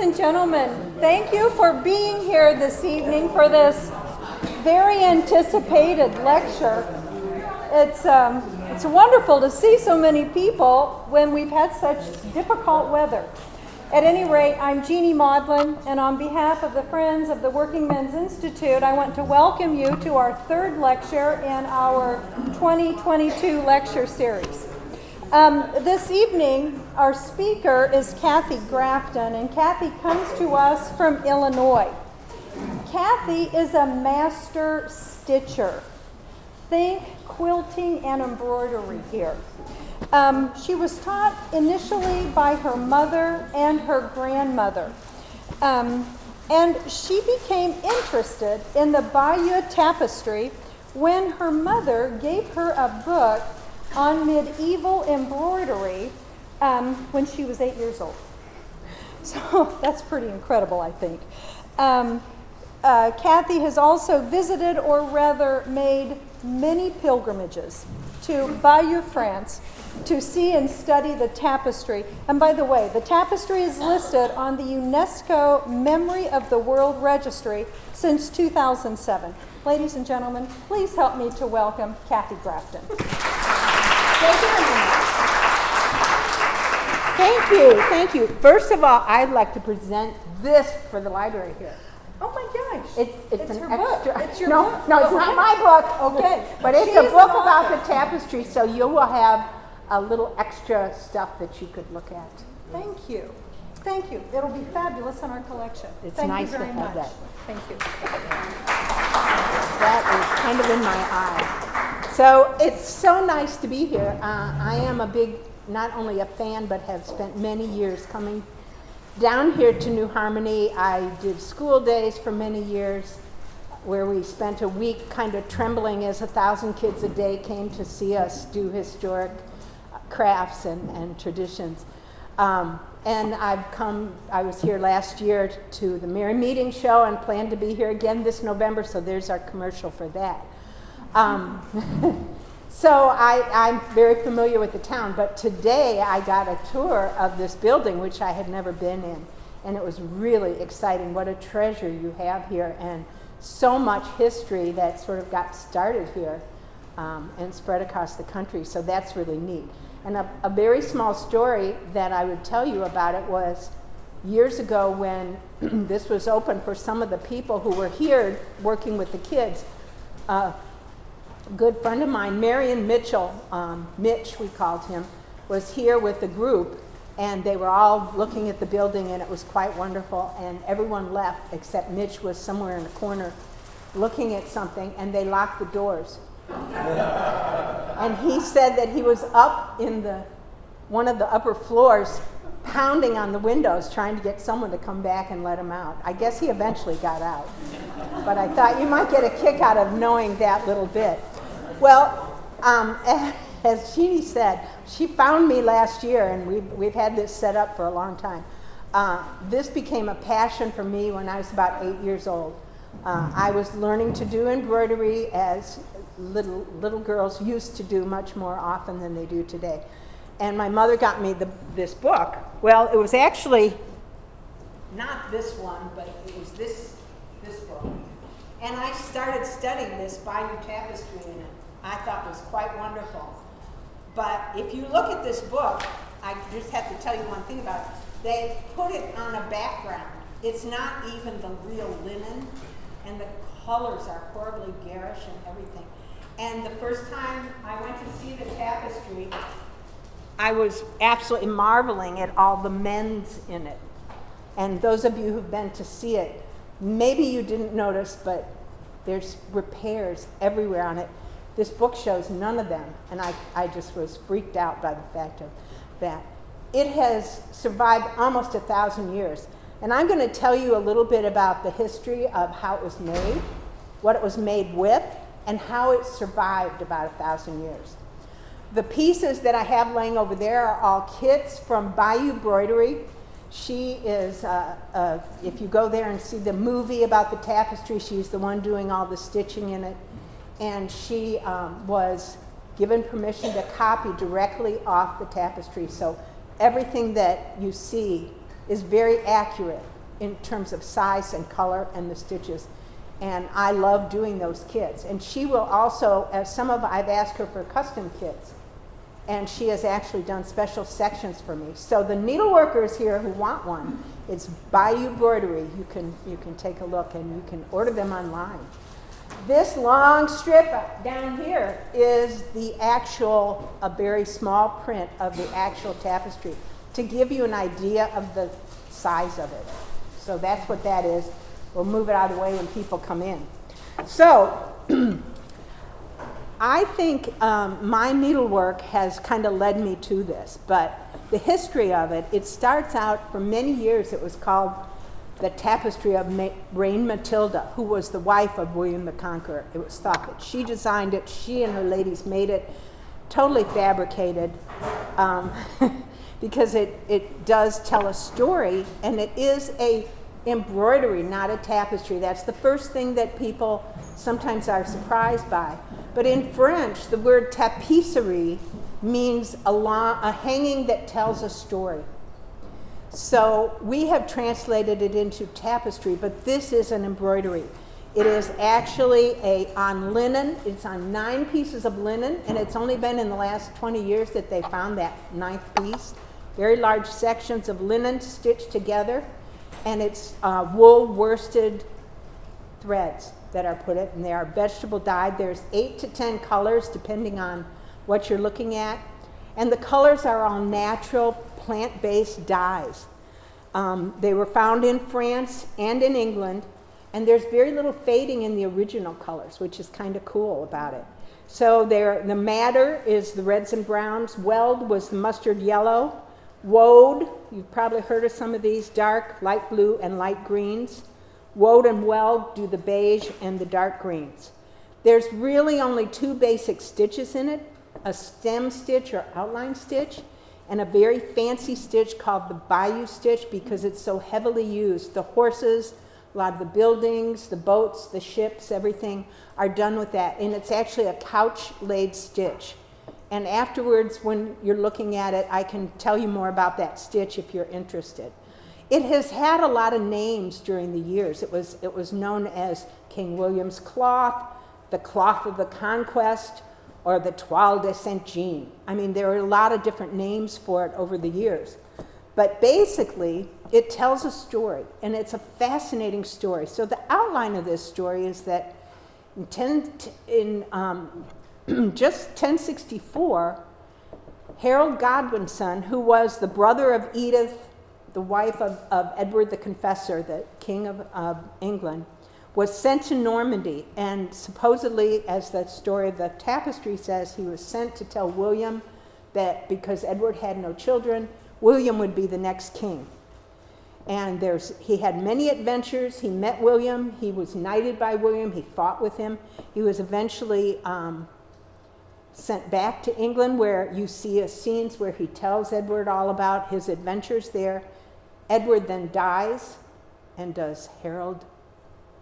and gentlemen, thank you for being here this evening for this very anticipated lecture. It's wonderful to see so many people when we've had such difficult weather. At any rate, I'm Jeannie Maudlin, and on behalf of the Friends of the Working Men's Institute, I want to welcome you to our third lecture in our 2022 lecture series. This evening, our speaker is Cathy Grafton, and Cathy comes to us from Illinois. Cathy is a master stitcher. Think quilting and embroidery here. She was taught initially by her mother and her grandmother. And she became interested in the Bayeux Tapestry when her mother gave her a book on medieval embroidery when she was 8 years old. So that's pretty incredible, I think. Cathy has also visited, or rather made, many pilgrimages to Bayeux, France, to see and study the tapestry. And by the way, the tapestry is listed on the UNESCO Memory of the World Registry since 2007. Ladies and gentlemen, please help me to welcome Cathy Grafton. Thank you. First of all, I'd like to present this for the library here. Oh my gosh. It's an her extra. book. It's your no, book. No, it's not my book. Okay. But it's a book about the tapestry, so you will have a little extra stuff that you could look at. Thank you. Thank you. It'll be fabulous in our collection. It's Thank nice you very to have much. that. Thank you. That is kind of in my eye. So it's so nice to be here. I am a big, not only a fan, but have spent many years coming down here to New Harmony. I did school days for many years where we spent a week kind of trembling as 1,000 kids a day came to see us do historic crafts and traditions. And I was here last year to the Merry Meeting Show and plan to be here again this November, so there's our commercial for that. So I'm very familiar with the town, but today I got a tour of this building, which I had never been in, and it was really exciting. What a treasure you have here, and so much history that sort of got started here and spread across the country, so that's really neat. And a very small story that I would tell you about it was years ago when this was open for some of the people who were here working with the kids. A good friend of mine, Marion Mitchell, Mitch we called him, was here with the group, and they were all looking at the building, and it was quite wonderful, and everyone left except Mitch was somewhere in the corner looking at something, and they locked the doors. And he said that he was up in one of the upper floors pounding on the windows trying to get someone to come back and let him out. I guess he eventually got out. But I thought you might get a kick out of knowing that little bit. Well, as Jeannie said, she found me last year, and we've had this set up for a long time. This became a passion for me when I was about 8 years old. I was learning to do embroidery as little girls used to do much more often than they do today. And my mother got me this book. Well, it was actually not this one, but it was this book. And I started studying this Bayeux Tapestry in it. I thought it was quite wonderful. But if you look at this book, I just have to tell you one thing about it. They put it on a background. It's not even the real linen, and the colors are horribly garish and everything. And the first time I went to see the tapestry, I was absolutely marveling at all the mends in it. And those of you who've been to see it, maybe you didn't notice, but there's repairs everywhere on it. This book shows none of them, and I just was freaked out by the fact of that. It has survived almost 1,000 years. And I'm going to tell you a little bit about the history of how it was made, what it was made with, and how it survived about 1,000 years. The pieces that I have laying over there are all kits from Bayeux Broidery. She is, if you go there and see the movie about the tapestry, she's the one doing all the stitching in it. And she was given permission to copy directly off the tapestry. So everything that you see is very accurate in terms of size and color and the stitches. And I love doing those kits. And she will also, I've asked her for custom kits, and she has actually done special sections for me. So the needleworkers here who want one, it's Bayeux Embroidery. You can take a look, and you can order them online. This long strip down here is a very small print of the actual tapestry to give you an idea of the size of it. So that's what that is. We'll move it out of the way when people come in. So I think my needlework has kind of led me to this, but the history of it, it starts out, for many years it was called the Tapestry of Reine Matilda, who was the wife of William the Conqueror. It was thought that she designed it, she and her ladies made it, totally fabricated, because it does tell a story, and it is a embroidery, not a tapestry. That's the first thing that people sometimes are surprised by. But in French, the word tapisserie means a hanging that tells a story. So we have translated it into tapestry, but this is an embroidery. It is actually on linen. It's on 9 pieces of linen, and it's only been in the last 20 years that they found that 9th piece. Very large sections of linen stitched together, and it's wool worsted threads that are put in. And they are vegetable dyed. There's 8 to 10 colors depending on what you're looking at. And the colors are all natural plant-based dyes. They were found in France and in England, and there's very little fading in the original colors, which is kind of cool about it. So the madder is the reds and browns. Weld was the mustard yellow. Woad, you've probably heard of some of these, dark, light blue, and light greens. Woad and weld do the beige and the dark greens. There's really only 2 basic stitches in it, a stem stitch or outline stitch, and a very fancy stitch called the Bayeux stitch because it's so heavily used. The horses, a lot of the buildings, the boats, the ships, everything are done with that. And it's actually a couch-laid stitch. And afterwards, when you're looking at it, I can tell you more about that stitch if you're interested. It has had a lot of names during the years. It was known as King William's cloth, the cloth of the conquest, or the toile de Saint-Jean. I mean, there are a lot of different names for it over the years. But basically, it tells a story, and it's a fascinating story. So the outline of this story is that just 1064, Harold Godwinson, who was the brother of Edith, the wife of Edward the Confessor, the King of England, was sent to Normandy, and supposedly, as the story of the tapestry says, he was sent to tell William that because Edward had no children, William would be the next king. And he had many adventures. He met William. He was knighted by William. He fought with him. He was eventually sent back to England, where you see scenes where he tells Edward all about his adventures there. Edward then dies, and does Harold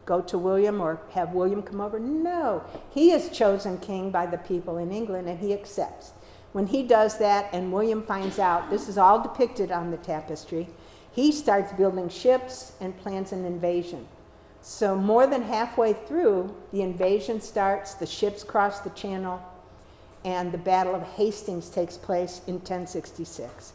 go to William or have William come over? No. He is chosen king by the people in England, and he accepts. When he does that and William finds out, this is all depicted on the tapestry, he starts building ships and plans an invasion. So more than halfway through, the invasion starts, the ships cross the channel, and the Battle of Hastings takes place in 1066.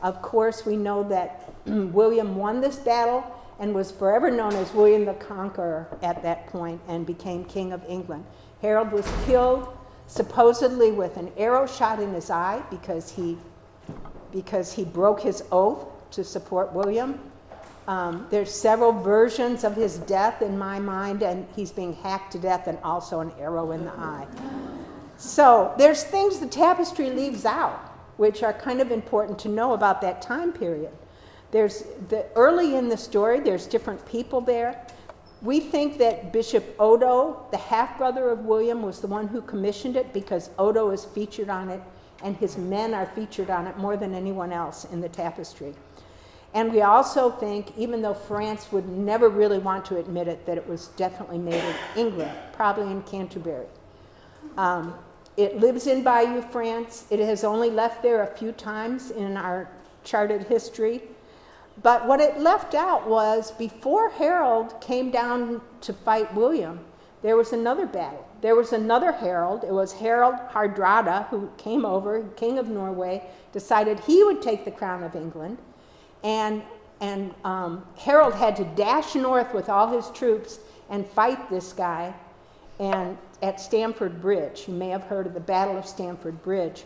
Of course, we know that William won this battle and was forever known as William the Conqueror at that point and became King of England. Harold was killed supposedly with an arrow shot in his eye because he broke his oath to support William. There's several versions of his death in my mind, and he's being hacked to death and also an arrow in the eye. So there's things the tapestry leaves out, which are kind of important to know about that time period. Early in the story, there's different people there. We think that Bishop Odo, the half-brother of William, was the one who commissioned it because Odo is featured on it, and his men are featured on it more than anyone else in the tapestry. And we also think, even though France would never really want to admit it, that it was definitely made in England, probably in Canterbury. It lives in Bayeux, France. It has only left there a few times in our charted history. But what it left out was before Harold came down to fight William, there was another battle. There was another Harold. It was Harold Hardrada, who came over, king of Norway, decided he would take the crown of England. And Harold had to dash north with all his troops and fight this guy and at Stamford Bridge. You may have heard of the Battle of Stamford Bridge.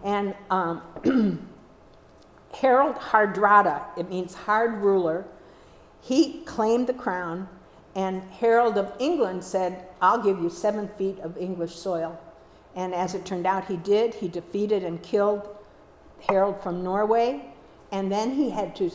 And Harold Hardrada, it means hard ruler, he claimed the crown, and Harold of England said, I'll give you 7 feet of English soil. And as it turned out, he did. He defeated and killed Harold from Norway, and then he had to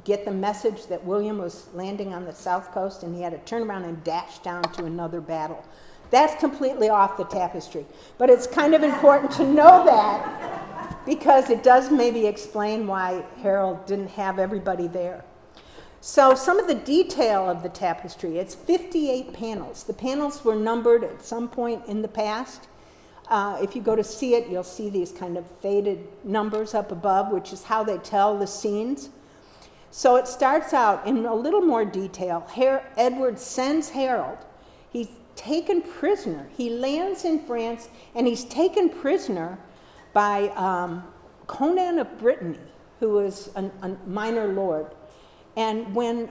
get the message that William was landing on the south coast, and he had to turn around and dash down to another battle. That's completely off the tapestry. But it's kind of important to know that because it does maybe explain why Harold didn't have everybody there. So some of the detail of the tapestry, it's 58 panels. The panels were numbered at some point in the past. If you go to see it, you'll see these kind of faded numbers up above, which is how they tell the scenes. So it starts out in a little more detail. Edward sends Harold. He's taken prisoner. He lands in France, and he's taken prisoner by Conan of Brittany, who was a minor lord. And when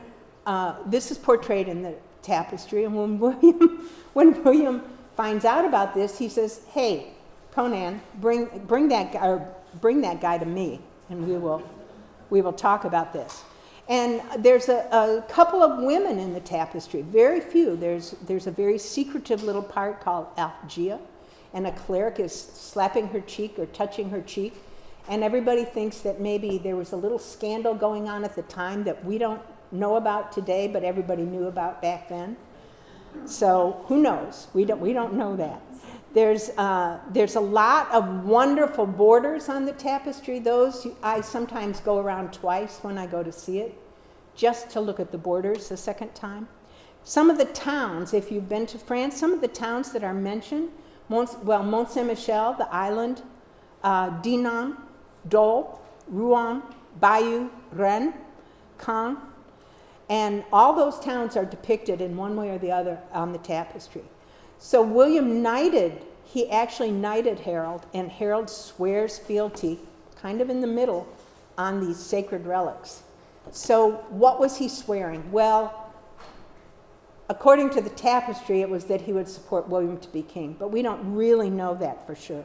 this is portrayed in the tapestry, and when William finds out about this, he says, "Hey, Conan, bring that guy to me, and we will talk about this." And there's a couple of women in the tapestry, very few. There's a very secretive little part called Algia, and a cleric is slapping her cheek or touching her cheek. And everybody thinks that maybe there was a little scandal going on at the time that we don't know about today, but everybody knew about back then. So who knows? We don't know that. There's a lot of wonderful borders on the tapestry. Those I sometimes go around twice when I go to see it, just to look at the borders the second time. Some of the towns, if you've been to France, some of the towns that are mentioned, Mont Saint-Michel, the island, Dinan, Dole, Rouen, Bayeux, Rennes, Caen, and all those towns are depicted in one way or the other on the tapestry. So William actually knighted Harold, and Harold swears fealty, kind of in the middle, on these sacred relics. So what was he swearing? Well, according to the tapestry, it was that he would support William to be king, but we don't really know that for sure.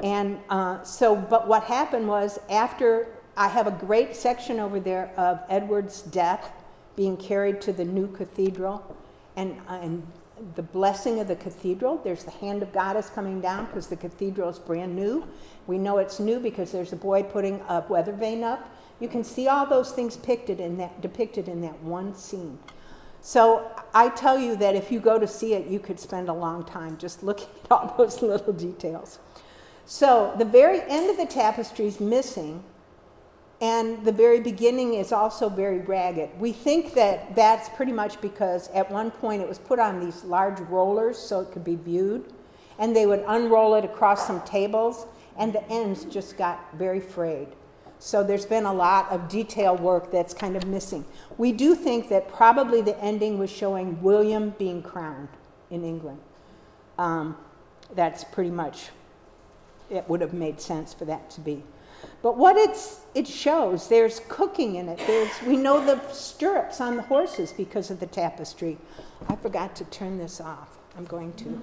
And but what happened was, after, I have a great section over there of Edward's death being carried to the new cathedral, and the blessing of the cathedral. There's the hand of God is coming down because the cathedral is brand new. We know it's new because there's a boy putting a weather vane up. You can see all those things depicted in that one scene. So I tell you that if you go to see it, you could spend a long time just looking at all those little details. So the very end of the tapestry is missing, and the very beginning is also very ragged. We think that that's pretty much because at one point it was put on these large rollers so it could be viewed, and they would unroll it across some tables, and the ends just got very frayed. So there's been a lot of detail work that's kind of missing. We do think that probably the ending was showing William being crowned in England. That's pretty much, it would have made sense for that to be. But what it shows, there's cooking in it. We know the stirrups on the horses because of the tapestry. I forgot to turn this off. I'm going to.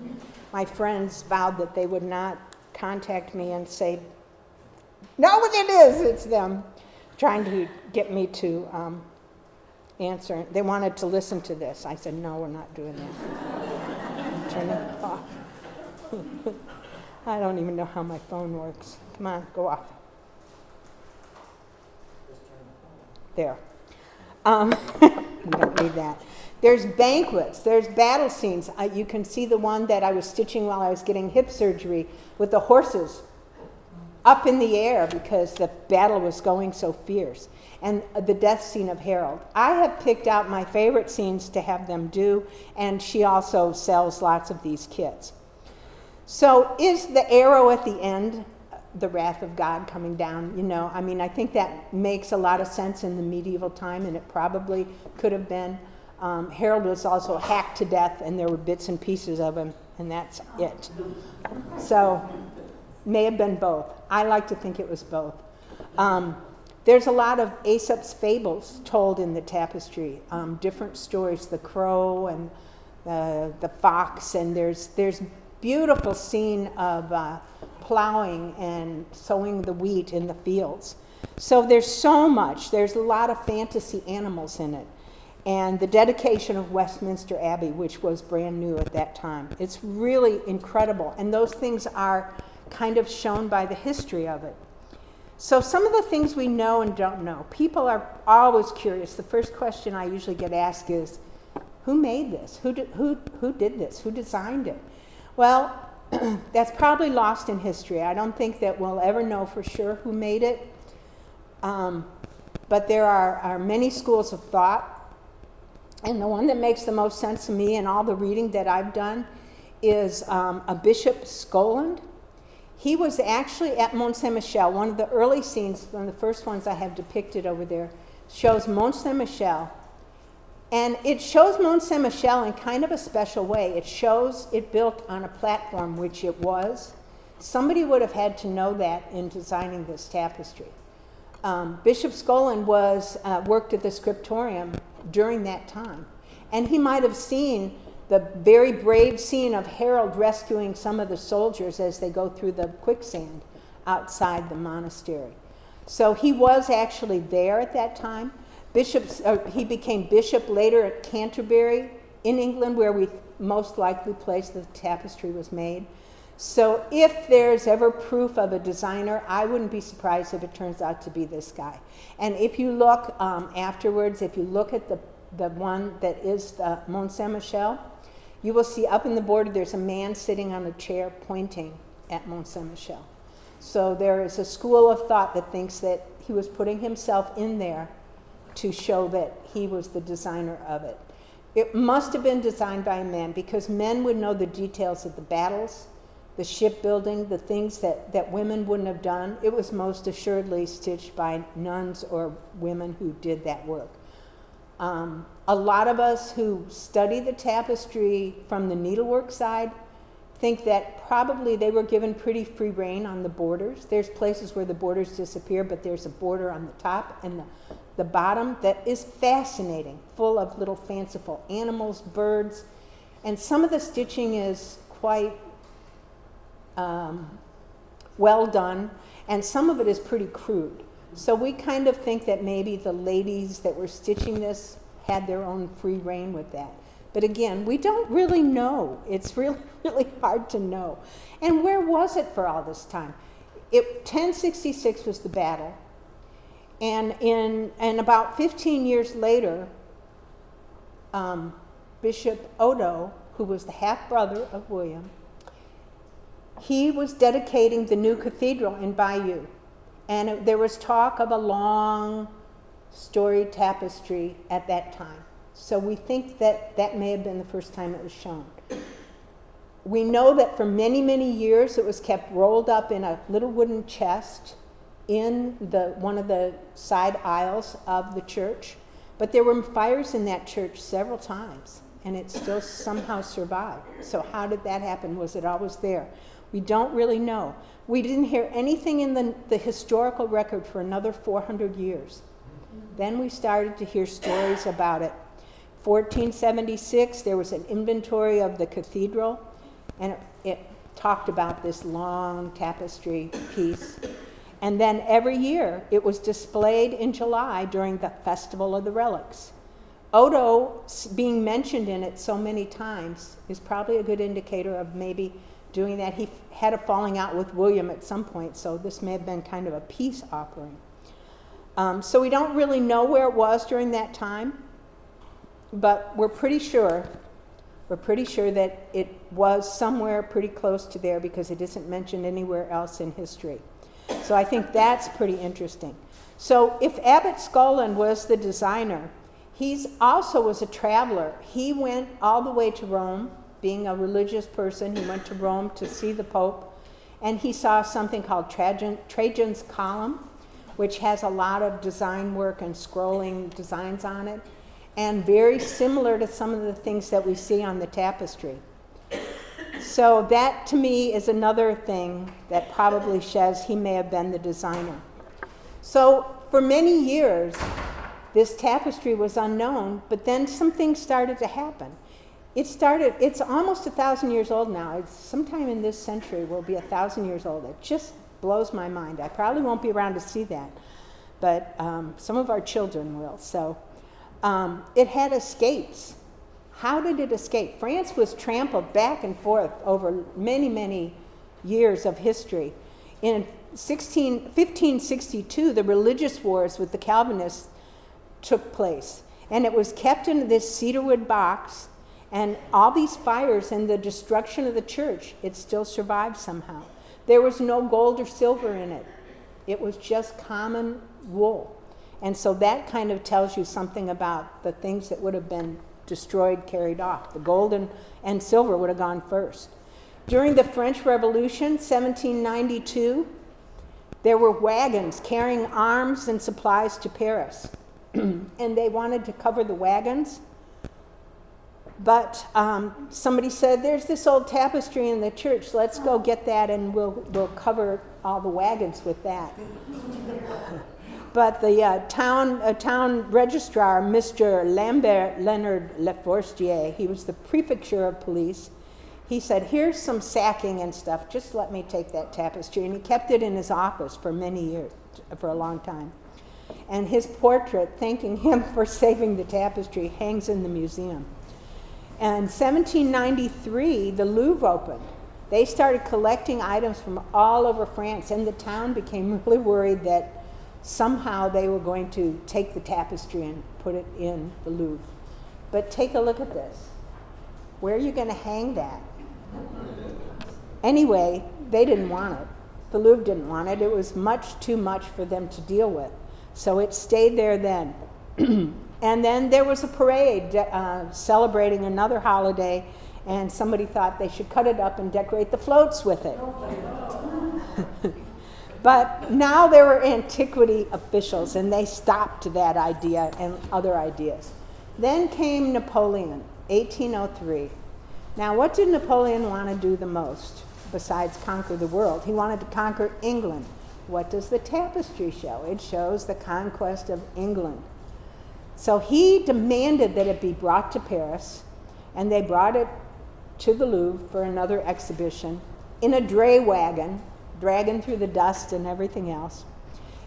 My friends vowed that they would not contact me and say, "No, it is, it's them," trying to get me to answer. They wanted to listen to this. I said, "No, we're not doing that." Turn it off. I don't even know how my phone works. Come on, go off. There. We don't need that. There's banquets. There's battle scenes. You can see the one that I was stitching while I was getting hip surgery with the horses up in the air because the battle was going so fierce. And the death scene of Harold. I have picked out my favorite scenes to have them do, and she also sells lots of these kits. So is the arrow at the end the wrath of God coming down, you know. I mean, I think that makes a lot of sense in the medieval time, and it probably could have been. Harold was also hacked to death, and there were bits and pieces of him, and that's it. So, may have been both. I like to think it was both. There's a lot of Aesop's fables told in the tapestry, different stories, the crow and the fox, and there's beautiful scene of plowing and sowing the wheat in the fields. So there's so much. There's a lot of fantasy animals in it. And the dedication of Westminster Abbey, which was brand new at that time. It's really incredible. And those things are kind of shown by the history of it. So some of the things we know and don't know. People are always curious. The first question I usually get asked is, who made this? Who did this? Who designed it? Well, that's probably lost in history. I don't think that we'll ever know for sure who made it. But there are many schools of thought. And the one that makes the most sense to me in all the reading that I've done is a Bishop Scoland. He was actually at Mont Saint-Michel. One of the early scenes, one of the first ones I have depicted over there, shows Mont Saint-Michel. And it shows Mont Saint-Michel in kind of a special way. It shows it built on a platform, which it was. Somebody would have had to know that in designing this tapestry. Bishop Scoland worked at the scriptorium during that time. And he might have seen the very brave scene of Harold rescuing some of the soldiers as they go through the quicksand outside the monastery. So he was actually there at that time. He became bishop later at Canterbury in England, where we most likely place the tapestry was made. So if there's ever proof of a designer, I wouldn't be surprised if it turns out to be this guy. And if you look afterwards, if you look at the one that is the Mont Saint-Michel, you will see up in the border there's a man sitting on a chair pointing at Mont Saint-Michel. So there is a school of thought that thinks that he was putting himself in there to show that he was the designer of it. It must have been designed by a man, because men would know the details of the battles, the shipbuilding, the things that women wouldn't have done. It was most assuredly stitched by nuns or women who did that work. A lot of us who study the tapestry from the needlework side think that probably they were given pretty free rein on the borders. There's places where the borders disappear, but there's a border on the top and the bottom that is fascinating, full of little fanciful animals, birds, and some of the stitching is quite well done, and some of it is pretty crude. So we kind of think that maybe the ladies that were stitching this had their own free rein with that. But again, we don't really know. It's really, really hard to know. And where was it for all this time? 1066 was the battle. And about 15 years later, Bishop Odo, who was the half-brother of William, he was dedicating the new cathedral in Bayeux. And there was talk of a long storied tapestry at that time. So we think that that may have been the first time it was shown. We know that for many, many years it was kept rolled up in a little wooden chest in one of the side aisles of the church. But there were fires in that church several times, and it still somehow survived. So how did that happen? Was it always there? We don't really know. We didn't hear anything in the historical record for another 400 years. Then we started to hear stories about it. 1476, there was an inventory of the cathedral, and it talked about this long tapestry piece. And then every year, it was displayed in July during the Festival of the Relics. Odo being mentioned in it so many times is probably a good indicator of maybe doing that. He had a falling out with William at some point, so this may have been kind of a peace offering. So we don't really know where it was during that time, but we're pretty sure that it was somewhere pretty close to there, because it isn't mentioned anywhere else in history. So I think that's pretty interesting. So if Abbot Scoland was the designer, he also was a traveler. He went all the way to Rome, being a religious person. He went to Rome to see the Pope, And he saw something called Trajan's Column, which has a lot of design work and scrolling designs on it, and very similar to some of the things that we see on the tapestry. So that, to me, is another thing that probably says he may have been the designer. So for many years, this tapestry was unknown, but then some things started to happen. It's almost 1,000 years old now. It's sometime in this century will be 1,000 years old. It just blows my mind. I probably won't be around to see that, but some of our children will. So it had escapes. How did it escape? France was trampled back and forth over many, many years of history. In 1562, the religious wars with the Calvinists took place, and it was kept in this cedarwood box, and all these fires and the destruction of the church, it still survived somehow. There was no gold or silver in it. It was just common wool. And so that kind of tells you something about the things that would have been destroyed, carried off. The gold and silver would have gone first. During the French Revolution, 1792, there were wagons carrying arms and supplies to Paris. And they wanted to cover the wagons. But somebody said, there's this old tapestry in the church. Let's go get that and we'll cover all the wagons with that. But the town registrar, Mr. Lambert Leonard Leforestier, he was the prefecture of police. He said, here's some sacking and stuff. Just let me take that tapestry. And he kept it in his office for many years, for a long time. And his portrait, thanking him for saving the tapestry, hangs in the museum. And in 1793, the Louvre opened. They started collecting items from all over France, and the town became really worried that somehow they were going to take the tapestry and put it in the Louvre. But take a look at this. Where are you going to hang that? Anyway, they didn't want it. The Louvre didn't want it. It was much too much for them to deal with. So it stayed there then. And then there was a parade celebrating another holiday, and somebody thought they should cut it up and decorate the floats with it. But now there were antiquity officials, and they stopped that idea and other ideas. Then came Napoleon, 1803. Now, what did Napoleon want to do the most besides conquer the world? He wanted to conquer England. What does the tapestry show? It shows the conquest of England. So he demanded that it be brought to Paris, and they brought it to the Louvre for another exhibition in a dray wagon, dragging through the dust and everything else.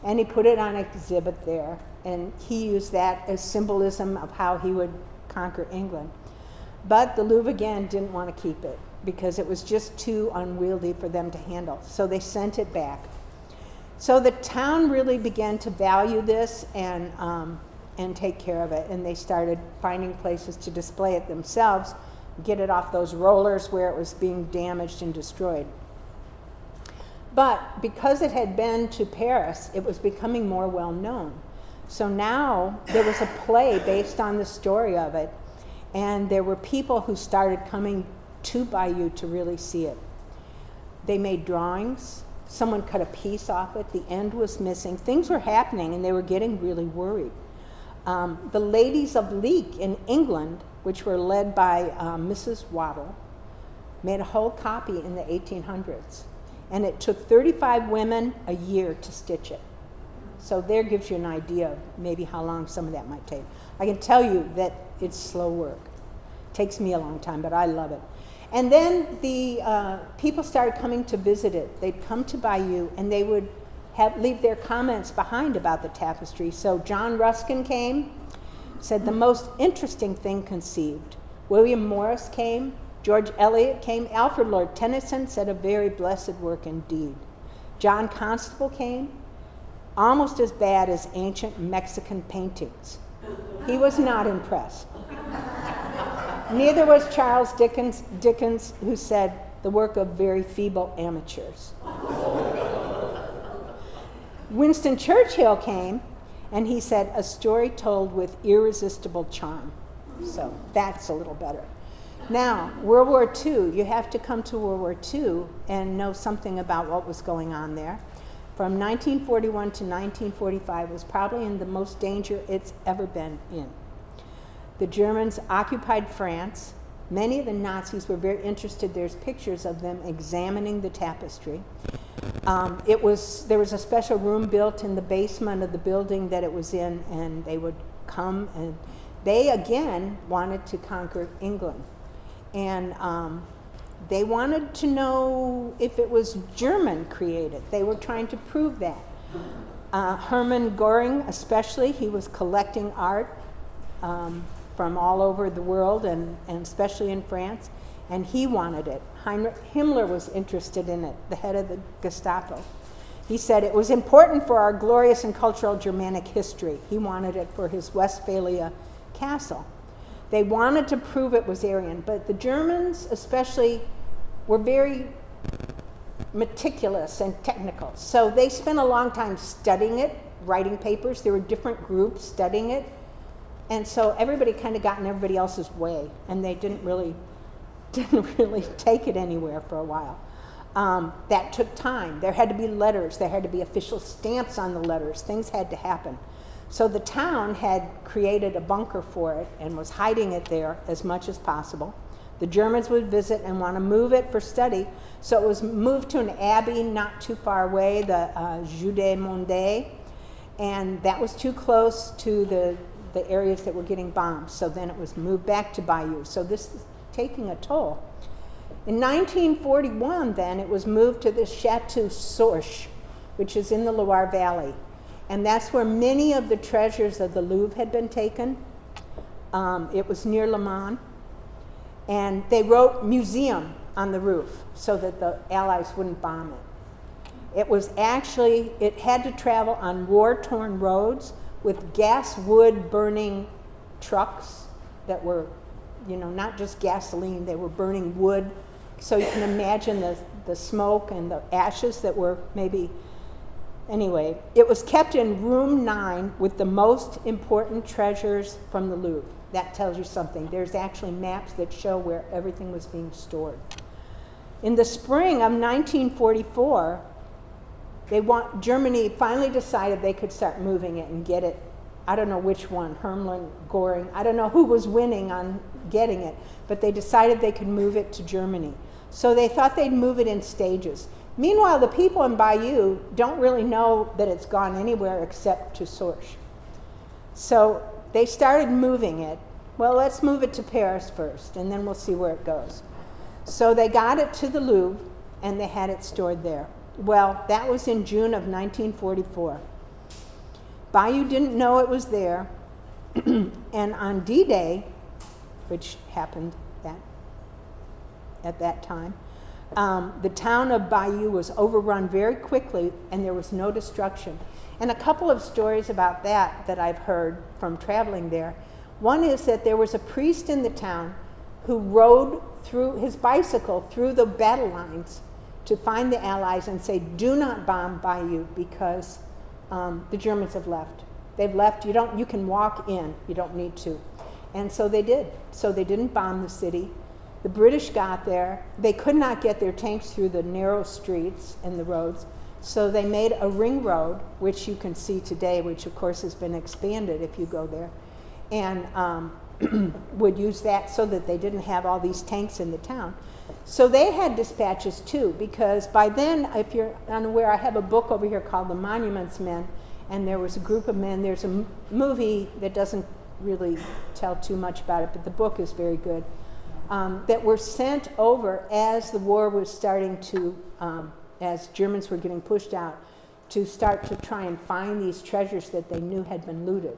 And he put it on exhibit there, and he used that as symbolism of how he would conquer England. But the Louvre again didn't want to keep it because it was just too unwieldy for them to handle. So they sent it back. So the town really began to value this and take care of it, and they started finding places to display it themselves, get it off those rollers where it was being damaged and destroyed. But because it had been to Paris, it was becoming more well known. So now there was a play based on the story of it, and there were people who started coming to Bayeux to really see it. They made drawings. Someone cut a piece off it. The end was missing. Things were happening, and they were getting really worried. The ladies of Leek in England, which were led by Mrs. Waddle, made a whole copy in the 1800s. And it took 35 women a year to stitch it. So there gives you an idea of maybe how long some of that might take. I can tell you that it's slow work. It takes me a long time, but I love it. And then the people started coming to visit it. They'd come to Bayeux, and they would leave their comments behind about the tapestry. So John Ruskin came, said the most interesting thing conceived. William Morris came. George Eliot came. Alfred Lord Tennyson said a very blessed work indeed. John Constable came, almost as bad as ancient Mexican paintings. He was not impressed. Neither was Charles Dickens, who said the work of very feeble amateurs. Winston Churchill came, and he said a story told with irresistible charm. So that's a little better. Now, World War II, you have to come to World War II and know something about what was going on there. From 1941 to 1945 was probably in the most danger it's ever been in. The Germans occupied France. Many of the Nazis were very interested. There's pictures of them examining the tapestry. There was a special room built in the basement of the building that it was in, and they would come, and they again wanted to conquer England. And they wanted to know if it was German created. They were trying to prove that. Hermann Göring especially, he was collecting art from all over the world and especially in France, and he wanted it. Heinrich Himmler was interested in it, the head of the Gestapo. He said it was important for our glorious and cultural Germanic history. He wanted it for his Westphalia castle. They wanted to prove it was Aryan, but the Germans especially were very meticulous and technical. So they spent a long time studying it, writing papers. There were different groups studying it. And so everybody kind of got in everybody else's way, and they didn't really take it anywhere for a while. That took time. There had to be letters. There had to be official stamps on the letters. Things had to happen. So the town had created a bunker for it and was hiding it there as much as possible. The Germans would visit and want to move it for study. So it was moved to an abbey not too far away, the Jeu-des-Mondes, and that was too close to the areas that were getting bombed. So then it was moved back to Bayeux. So this is taking a toll. In 1941, then, it was moved to the Chateau Sorche, which is in the Loire Valley. And that's where many of the treasures of the Louvre had been taken. It was near Le Mans. And they wrote museum on the roof so that the Allies wouldn't bomb it. It had to travel on war-torn roads with gas wood burning trucks that were, not just gasoline, they were burning wood. So you can imagine the smoke and the ashes that were maybe. Anyway, it was kept in room 9 with the most important treasures from the Louvre. That tells you something. There's actually maps that show where everything was being stored. In the spring of 1944, Germany finally decided they could start moving it and get it. I don't know which one, Hermann Göring. I don't know who was winning on getting it, but they decided they could move it to Germany. So they thought they'd move it in stages. Meanwhile, the people in Bayeux don't really know that it's gone anywhere except to Sorche. So they started moving it. Well, let's move it to Paris first, and then we'll see where it goes. So they got it to the Louvre, and they had it stored there. Well, that was in June of 1944. Bayeux didn't know it was there, and on D-Day, which happened at that time, the town of Bayeux was overrun very quickly, and there was no destruction. And a couple of stories about that I've heard from traveling there. One is that there was a priest in the town who rode through his bicycle through the battle lines to find the Allies and say, do not bomb Bayeux because the Germans have left. They've left. You can walk in. You don't need to. And so they did. So they didn't bomb the city. The British got there. They could not get their tanks through the narrow streets and the roads. So they made a ring road, which you can see today, which of course has been expanded if you go there, and would use that so that they didn't have all these tanks in the town. So they had dispatches too, because by then, if you're unaware, I have a book over here called The Monuments Men, and there was a group of men. There's a movie that doesn't really tell too much about it, but the book is very good, that were sent over as the war was starting to, as Germans were getting pushed out, to start to try and find these treasures that they knew had been looted.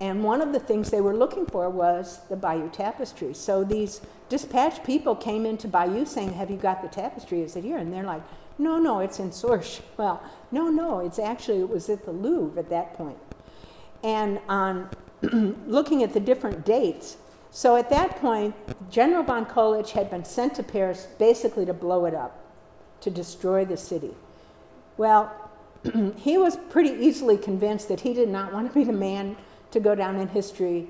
And one of the things they were looking for was the Bayeux Tapestry. So these dispatched people came into Bayeux saying, have you got the tapestry? Is it here? And they're like, no, it's in Sorche. Well, no, it was at the Louvre at that point. And on looking at the different dates, so at that point, General von Kolich had been sent to Paris basically to blow it up, to destroy the city. Well, he was pretty easily convinced that he did not want to be the man to go down in history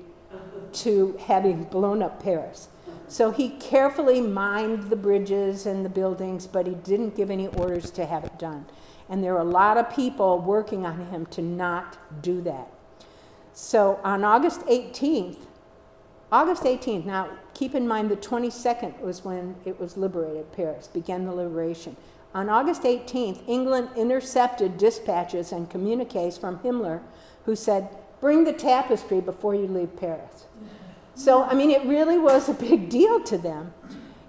to having blown up Paris. So he carefully mined the bridges and the buildings, but he didn't give any orders to have it done. And there were a lot of people working on him to not do that. So on August 18th, now keep in mind the 22nd was when it was liberated, Paris, began the liberation. On August 18th, England intercepted dispatches and communiques from Himmler who said, bring the tapestry before you leave Paris. So, I mean, it really was a big deal to them.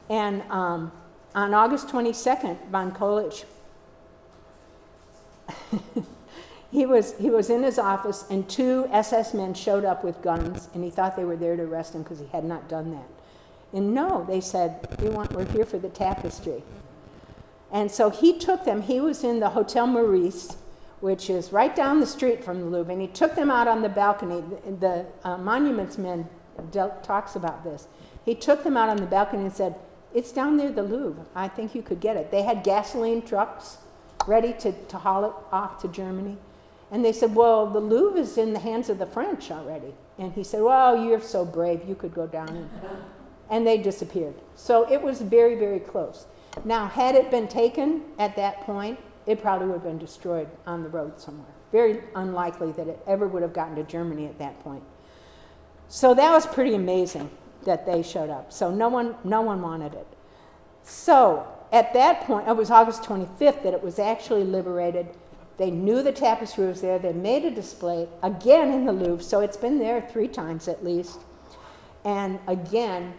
And on August 22nd, von Colic, he was in his office, and 2 SS men showed up with guns, and he thought they were there to arrest him because he had not done that. And no, they said, we're here for the tapestry. And so he took them. He was in the Hotel Maurice, which is right down the street from the Louvre, and he took them out on the balcony. The Monuments Men talks about this. He took them out on the balcony and said, it's down near the Louvre. I think you could get it. They had gasoline trucks ready to haul it off to Germany. And they said, well, the Louvre is in the hands of the French already. And he said, well, you're so brave, you could go down. And they disappeared. So it was very, very close. Now, had it been taken at that point, it probably would have been destroyed on the road somewhere. Very unlikely that it ever would have gotten to Germany at that point. So that was pretty amazing that they showed up. So no one wanted it. So at that point, it was August 25th that it was actually liberated. They knew the tapestry was there. They made a display again in the Louvre. So it's been there 3 times at least. And again,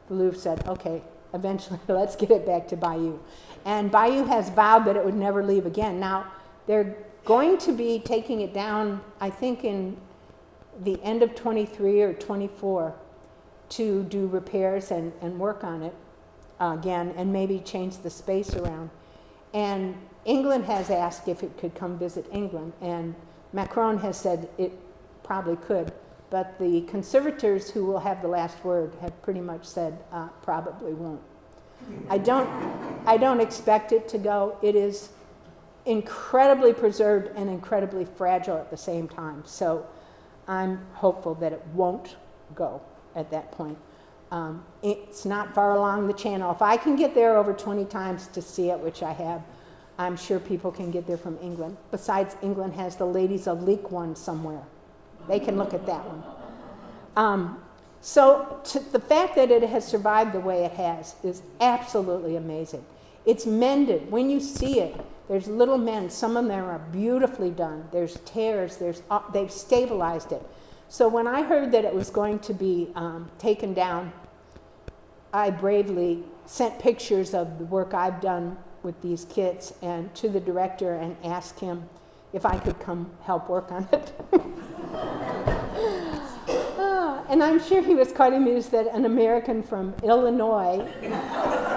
the Louvre said, okay, eventually let's get it back to Bayeux. And Bayeux has vowed that it would never leave again. Now, they're going to be taking it down, I think, in the end of 23 or 24 to do repairs and work on it again and maybe change the space around. And England has asked if it could come visit England, and Macron has said it probably could. But the conservators who will have the last word have pretty much said probably won't. I don't expect it to go. It is incredibly preserved and incredibly fragile at the same time. So I'm hopeful that it won't go at that point. It's not far along the channel. If I can get there over 20 times to see it, which I have, I'm sure people can get there from England. Besides, England has the Ladies of Leek one somewhere. They can look at that one. So the fact that it has survived the way it has is absolutely amazing. It's mended. When you see it, there's little mends. Some of them are beautifully done. There's tears. They've stabilized it. So when I heard that it was going to be taken down, I bravely sent pictures of the work I've done with these kits and to the director and asked him if I could come help work on it. And I'm sure he was quite amused that an American from Illinois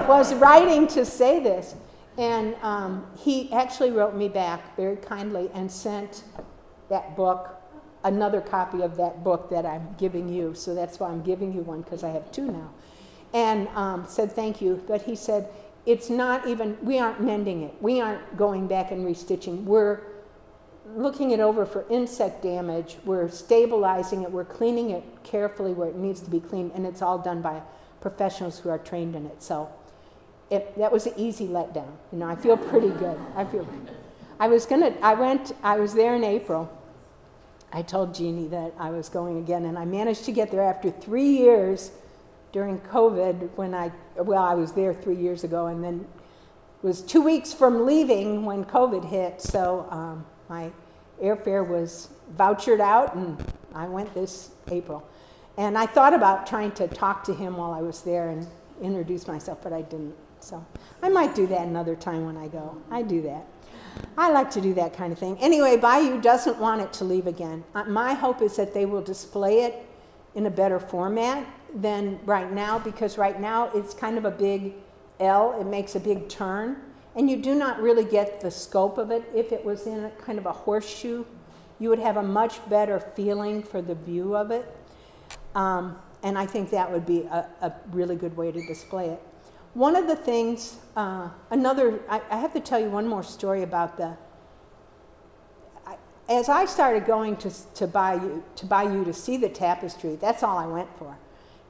was writing to say this. And he actually wrote me back very kindly and sent that book, another copy of that book that I'm giving you. So that's why I'm giving you one, because I have 2 now. And said thank you. But he said, it's not even, we aren't mending it. We aren't going back and restitching. We're looking it over for insect damage. We're stabilizing it. We're cleaning it carefully where it needs to be cleaned. And it's all done by professionals who are trained in it. So that was an easy letdown. You know, I feel pretty good. I was there in April. I told Jeannie that I was going again, and I managed to get there after 3 years during COVID when I was there 3 years ago, and then it was 2 weeks from leaving when COVID hit, so my airfare was vouchered out, and I went this April. And I thought about trying to talk to him while I was there and introduce myself, but I didn't. So I might do that another time when I go. I do that. I like to do that kind of thing. Anyway, Bayeux doesn't want it to leave again. My hope is that they will display it in a better format than right now, because right now it's kind of a big L. It makes a big turn, and you do not really get the scope of it. If it was in a kind of a horseshoe, you would have a much better feeling for the view of it. And I think that would be a really good way to display it. One of the things, I have to tell you one more story about as I started going to Bayeux to see the tapestry, that's all I went for.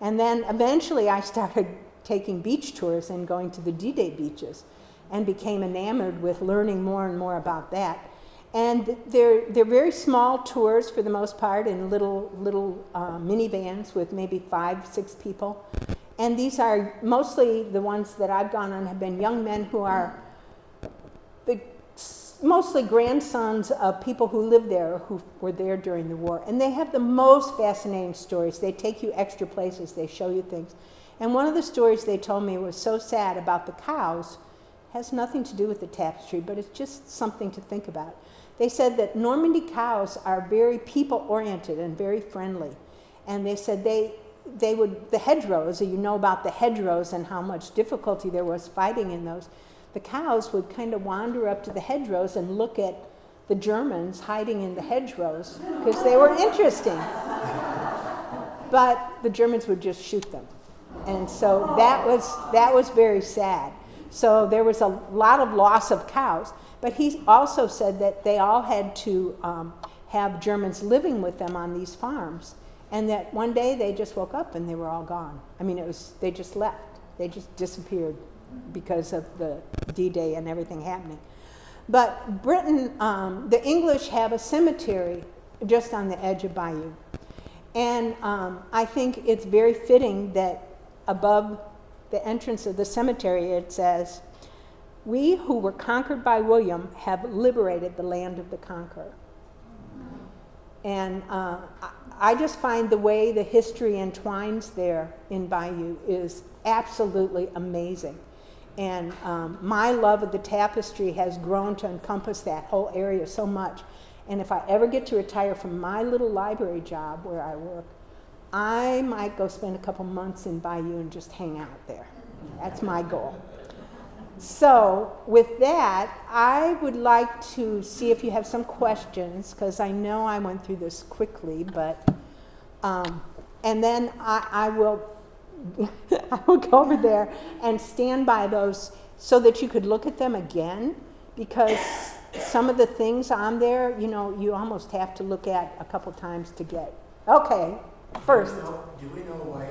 And then eventually I started taking beach tours and going to the D-Day beaches and became enamored with learning more and more about that. And they're very small tours for the most part in little minivans with maybe 5, 6 people. And these are mostly the ones that I've gone on have been young men who are mostly grandsons of people who lived there, who were there during the war. And they have the most fascinating stories. They take you extra places. They show you things. And one of the stories they told me was so sad about the cows. Has nothing to do with the tapestry, but it's just something to think about. They said that Normandy cows are very people-oriented and very friendly. And they said they would, the hedgerows, you know about the hedgerows and how much difficulty there was fighting in those. The cows would kind of wander up to the hedgerows and look at the Germans hiding in the hedgerows because they were interesting. But the Germans would just shoot them. And so that was very sad. So there was a lot of loss of cows. But he also said that they all had to have Germans living with them on these farms. And that one day they just woke up and they were all gone. I mean, they just left. They just disappeared because of the D-Day and everything happening. But Britain, the English have a cemetery just on the edge of Bayeux. And I think it's very fitting that above the entrance of the cemetery it says, "We who were conquered by William have liberated the land of the conqueror." And I just find the way the history entwines there in Bayeux is absolutely amazing. And my love of the tapestry has grown to encompass that whole area so much. And if I ever get to retire from my little library job where I work, I might go spend a couple months in Bayeux and just hang out there. That's my goal. So with that, I would like to see if you have some questions, because I know I went through this quickly, but, and then I will I will go over there and stand by those so that you could look at them again, because some of the things on there, you know, you almost have to look at a couple times to get. Okay, first. Do we know why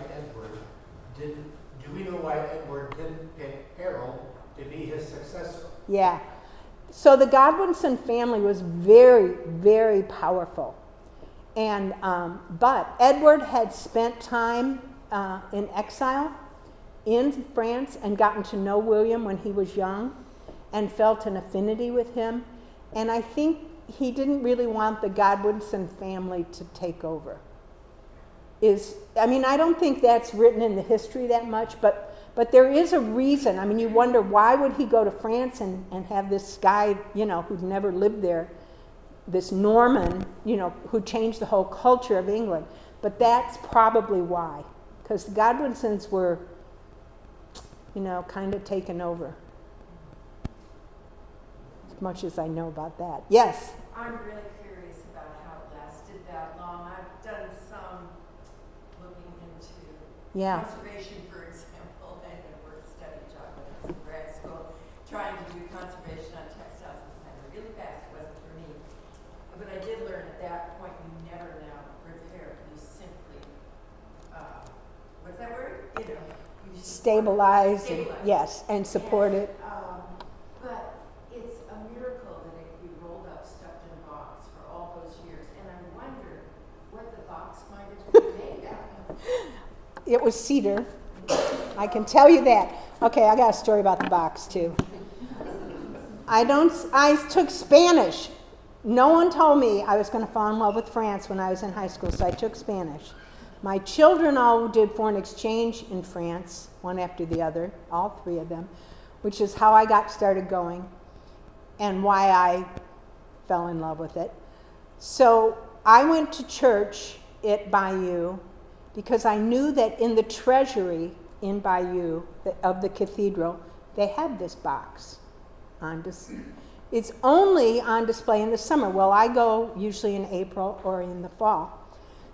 Edward didn't pick Harold to be his successor? Yeah. So the Godwinson family was very, very powerful. And, but Edward had spent time in exile in France and gotten to know William when he was young and felt an affinity with him. And I think he didn't really want the Godwinson family to take over. I don't think that's written in the history that much, but there is a reason. I mean, you wonder, why would he go to France and have this guy, you know, who'd never lived there, this Norman, you know, who changed the whole culture of England. But that's probably why, because the Godwinsons were, you know, kind of taken over. As much as I know about that. Yes? I'm really curious about how it lasted that long. I've done some looking into conservation, for example. I had a work study job when I was in grad school, trying to do conservation on textiles and kind of really fast. It wasn't for me. But I did learn at that point you never now repair. You simply, what's that word? You know, you Stabilize. Yes, and support it. But it's a miracle that it could be rolled up, stuffed in a box for all those years. And I wonder what the box might have been made out of. It was cedar. I can tell you that. Okay, I got a story about the box too. I took Spanish. No one told me I was going to fall in love with France when I was in high school, so I took Spanish. My children all did foreign exchange in France, one after the other, all 3 of them, which is how I got started going and why I fell in love with it. So I went to church at Bayeux because I knew that in the treasury in Bayeux of the cathedral, they had this box on display. It's only on display in the summer. Well, I go usually in April or in the fall.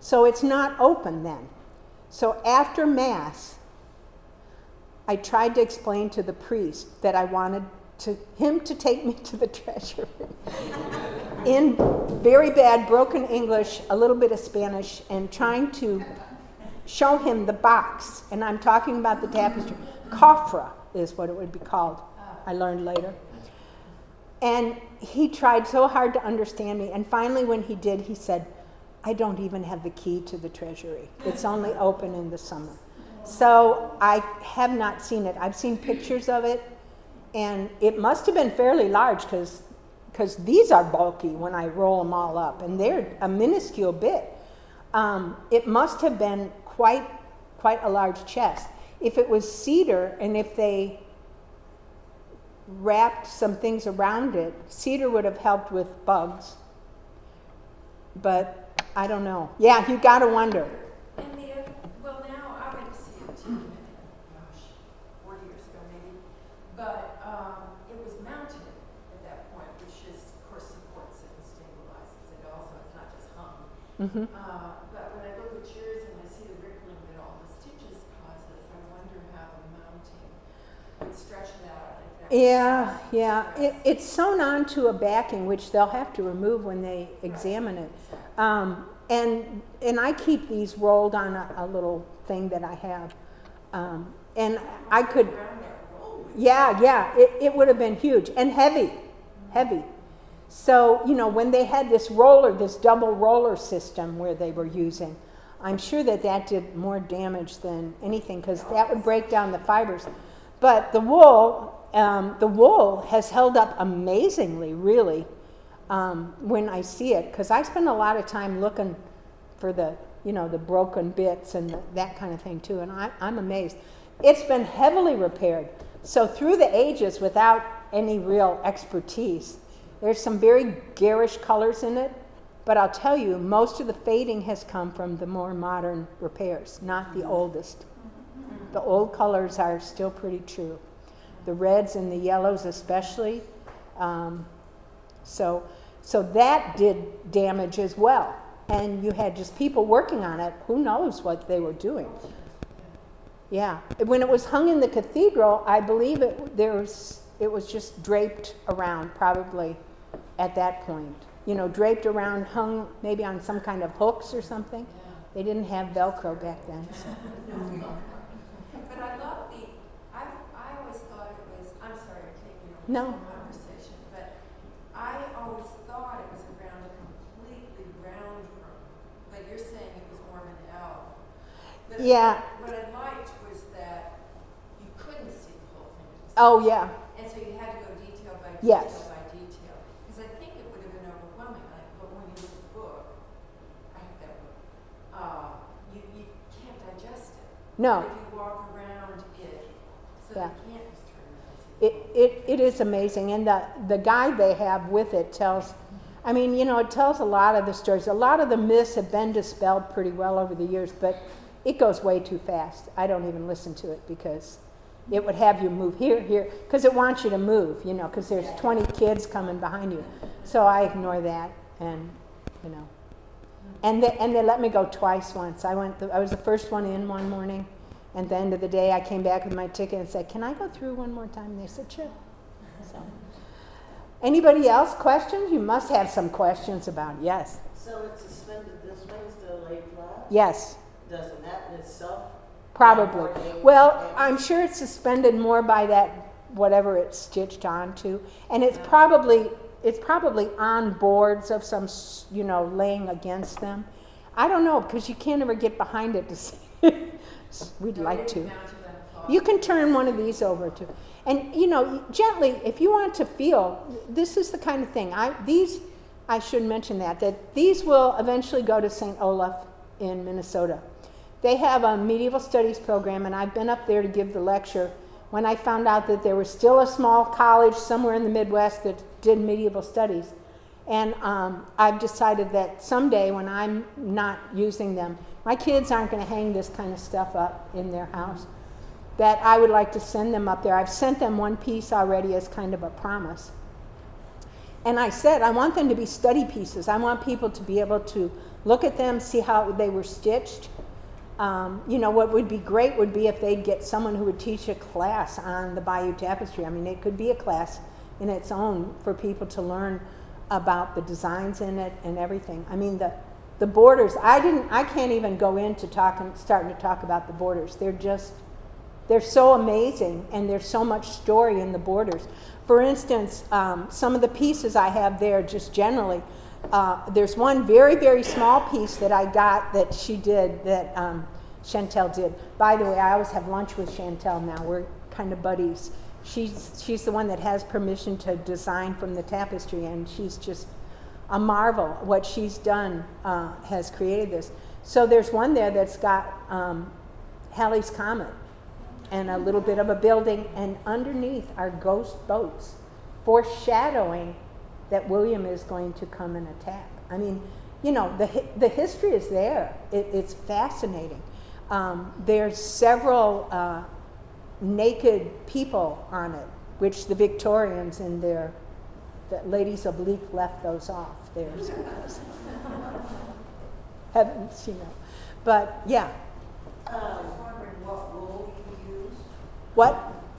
So it's not open then. So after Mass, I tried to explain to the priest that I wanted him to take me to the treasury in very bad broken English, a little bit of Spanish, and trying to show him the box, and I'm talking about the tapestry. Coffre is what it would be called, I learned later. And he tried so hard to understand me, and finally when he did, he said, I don't even have the key to the treasury. It's only open in the summer. So I have not seen it. I've seen pictures of it, and it must have been fairly large because these are bulky when I roll them all up, and they're a minuscule bit. It must have been quite a large chest. If it was cedar, and if they wrapped some things around it, cedar would have helped with bugs. But I don't know. Yeah, you got to wonder. And well, now I went to see it too, gosh, 40 years ago maybe, but it was mounted at that point, which is, of course, supports it and stabilizes it also. It's not just hung. Mm-hmm. But when I look at yours and I see the rippling that all the stitches causes, I wonder how the mounting would stretch it out. Yeah. It's sewn onto a backing, which they'll have to remove when they examine it. And I keep these rolled on a little thing that I have. And I could, it would have been huge and heavy. So, when they had this double roller system where they were using, I'm sure that did more damage than anything, because that would break down the fibers. But the wool has held up amazingly, really, when I see it, because I spend a lot of time looking for the broken bits and that kind of thing too, and I'm amazed. It's been heavily repaired. So through the ages, without any real expertise, there's some very garish colors in it, but I'll tell you, most of the fading has come from the more modern repairs, not the oldest. The old colors are still pretty true. The reds and the yellows especially. So that did damage as well. And you had just people working on it. Who knows what they were doing? Yeah. When it was hung in the cathedral, I believe it was just draped around, probably at that point. Draped around, hung maybe on some kind of hooks or something. They didn't have Velcro back then. So. But I love I always thought it was, I'm sorry, I'm taking over No. the conversation, but I always thought it was around a completely round room, but you're saying it was more of an L. But Yeah. what I liked was that you couldn't see the whole thing. Oh, yeah. And so you had to go detail by detail Yes. by detail. Because I think it would have been overwhelming, but when you read the book, I have that book, you can't digest it. No. But if you walk around it, so Yeah. you can't just turn around. It is amazing, and the guide they have with it tells, it tells a lot of the stories. A lot of the myths have been dispelled pretty well over the years, but it goes way too fast. I don't even listen to it because it would have you move here, because it wants you to move, because there's 20 kids coming behind you. So I ignore that, and and they let me go twice once. I was the first one in one morning. And at the end of the day, I came back with my ticket and said, can I go through one more time? And they said, sure. So, anybody else? Questions? You must have some questions about it. Yes? So it's suspended this way instead of laid flat? Yes. Doesn't that in itself? Probably. Well, I'm sure it's suspended more by that whatever it's stitched onto. And it's probably on boards of some, laying against them. I don't know, because you can't ever get behind it to see. We'd like to. You can turn one of these over too. And, gently, if you want to feel, this is the kind of thing. I should mention that these will eventually go to St. Olaf in Minnesota. They have a medieval studies program, and I've been up there to give the lecture when I found out that there was still a small college somewhere in the Midwest that did medieval studies. And I've decided that someday when I'm not using them, my kids aren't going to hang this kind of stuff up in their house, that I would like to send them up there. I've sent them one piece already as kind of a promise. And I said, I want them to be study pieces. I want people to be able to look at them, see how they were stitched. What would be great would be if they'd get someone who would teach a class on the Bayeux Tapestry. It could be a class in its own for people to learn about the designs in it and everything. The borders, I can't even go into starting to talk about the borders. They're so amazing, and there's so much story in the borders. For instance, some of the pieces I have there, just generally, there's one very, very small piece that I got that she did, that Chantel did. By the way, I always have lunch with Chantel now. We're kind of buddies. She's the one that has permission to design from the tapestry, and she's just a marvel. What she's done has created this. So there's one there that's got Halley's Comet and a little bit of a building, and underneath are ghost boats, foreshadowing that William is going to come and attack. I mean, you know, the history is there. It's fascinating. There's several naked people on it, which the Victorians in the Ladies of Leek left those off theirs because heavens, you know. But yeah. I was wondering what wool you use. What?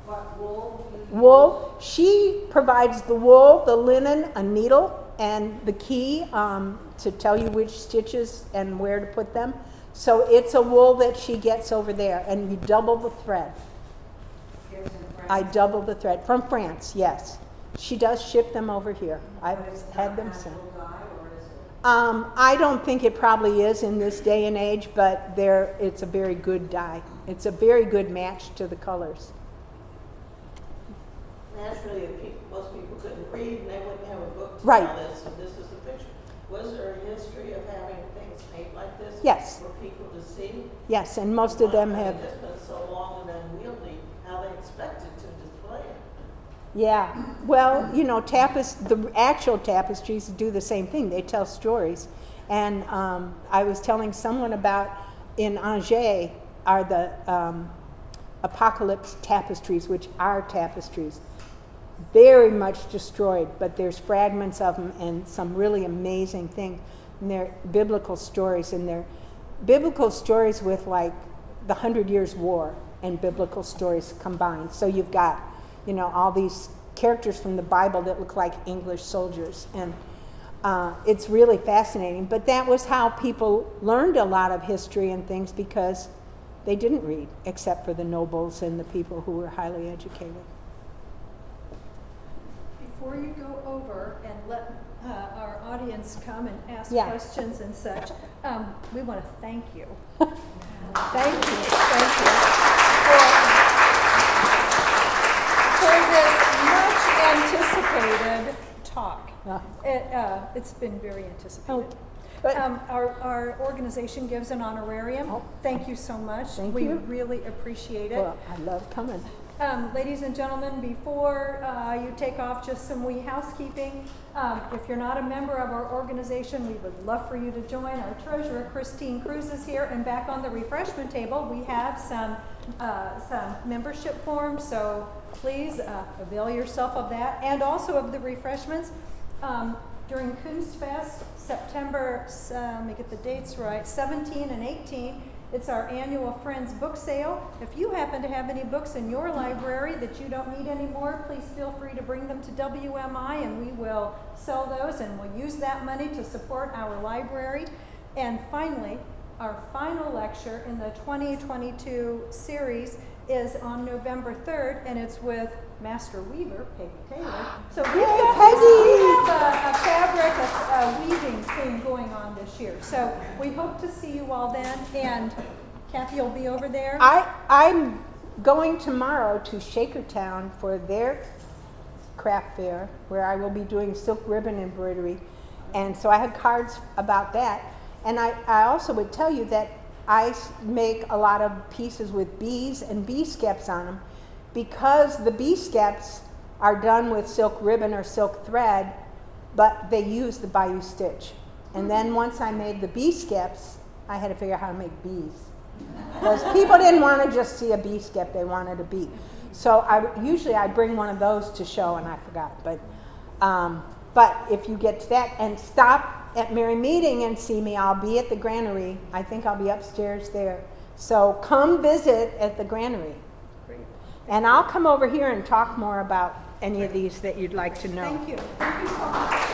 What wool you use. Wool. She provides the wool, the linen, a needle, and the key to tell you which stitches and where to put them. So it's a wool that she gets over there, and you double the thread. Gives in France. I double the thread from France, yes. She does ship them over here. I've But it's had not them sent. natural dye, or is it? I don't think it probably is in this day and age, but it's a very good dye. It's a very good match to the colors. Naturally, most people couldn't read and they wouldn't have a book to Right. tell this, so this is the picture. Was there a history of having things made like this? Yes. For people to see? Yes, and most of them have. It's been so long and unwieldy, how they expected to display it. Yeah, well, you know, the actual tapestries do the same thing. They tell stories. And I was telling someone about, in Angers, are the apocalypse tapestries, which are tapestries. Very much destroyed, but there's fragments of them and some really amazing things. And they're biblical stories, and they're biblical stories with like the 100 Years' War and biblical stories combined. So you've got, you know, all these characters from the Bible that look like English soldiers, and it's really fascinating. But that was how people learned a lot of history and things, because they didn't read except for the nobles and the people who were highly educated. Before you go over and let our audience come and ask Yeah. questions and such, we want to thank you. Thank you for this much anticipated talk. It's been very anticipated. But Our organization gives an honorarium. Oh. Thank you so much. Thank we you. really appreciate it. well, I love coming. Ladies and gentlemen, before you take off, just some wee housekeeping. If you're not a member of our organization, we would love for you to join. Our treasurer, Christine Cruz, is here, and back on the refreshment table, we have some membership forms, so please avail yourself of that, and also of the refreshments. During Kunstfest, September, let me get the dates right, 17 and 18, it's our annual Friends book sale. If you happen to have any books in your library that you don't need anymore, please feel free to bring them to WMI, and we will sell those, and we'll use that money to support our library. And finally, our final lecture in the 2022 series is on November 3rd, and it's with Master Weaver, Peggy Taylor. So we have a fabric, a weaving thing going on this year. So we hope to see you all then, and Cathy will be over there. I'm going tomorrow to Shakertown for their craft fair, where I will be doing silk ribbon embroidery, and so I have cards about that. And I also would tell you that I make a lot of pieces with bees and bee skeps on them, because the bee skeps are done with silk ribbon or silk thread, but they use the Bayeux stitch. And then once I made the bee skeps, I had to figure out how to make bees. Because people didn't want to just see a bee skep, they wanted a bee. So usually I bring one of those to show, and I forgot. But if you get to that, and stop at Merry Meeting and see me, I'll be at the granary. I think I'll be upstairs there. So come visit at the granary. Great. And I'll come over here and talk more about any of these that you'd like to know. Thank you. Thank you so much.